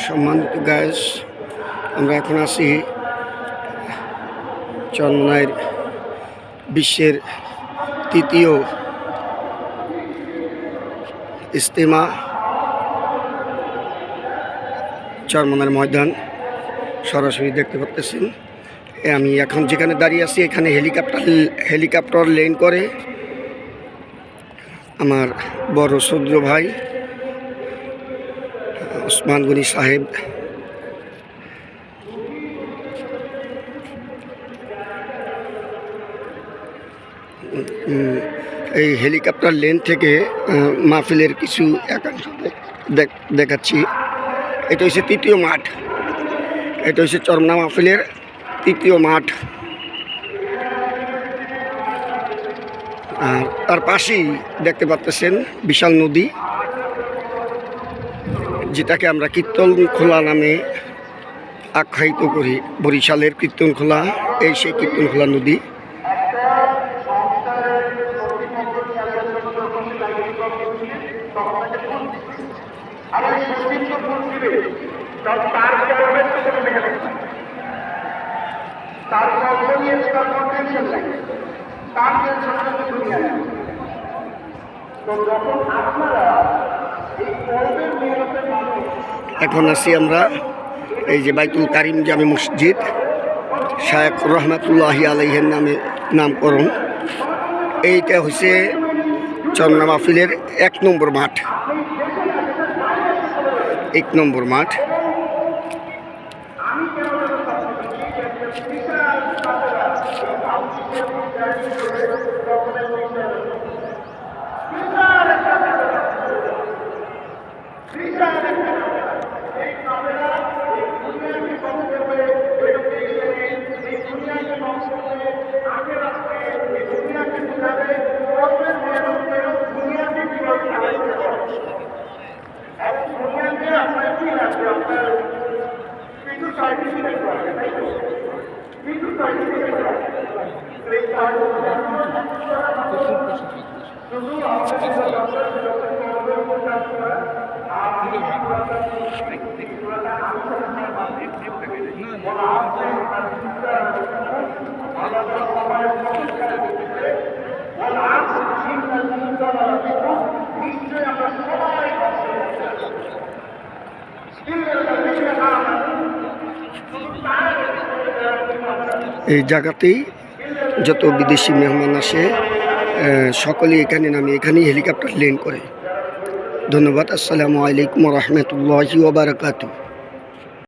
সম্মানিত গাইস, আমরা এখন আছি চরমোনাইয়ের বিশ্বের তৃতীয় ইজতেমা চরমোনাইয়ের ময়দান সরাসরি দেখতে পাচ্ছেন। আমি এখন যেখানে দাঁড়িয়ে আছি এখানে হেলিকপ্টার ল্যান্ড করে আমার বড় সৌদ্র ভাই ওসমান গনি সাহেব। এই হেলিকপ্টার লেন থেকে মাহফিলের কিছু একাংশ দেখাচ্ছি। এটা হচ্ছে তৃতীয় মাঠ, এটা হচ্ছে চরমোনাই মাহফিলের তৃতীয় মাঠ। আর তার পাশেই দেখতে পাচ্ছেন বিশাল নদী, যেটাকে আমরা কীর্তনখোলা নামে আখ্যায়িত করি। বরিশালের কীর্তনখোলা, এই সেই কীর্তনখোলা নদী। এখন আছি আমরা এই যে বাইতুল কারিম জামে মসজিদ, শায়েখ রহমাতুল্লাহি আলাইহির নামে নামকরণ। এইটা হচ্ছে চরমোনাই মাহফিলের 1 নম্বর মাঠ, 1 নম্বর মাঠ। এই জায়গাতেই যত বিদেশি মেহমান আসে সকলেই এখানে নামে, এখানেই হেলিকপ্টার ল্যান্ড করে। ধন্যবাদ। আসসালামু আলাইকুম ওয়া রাহমাতুল্লাহি ওয়া বারাকাতুহু।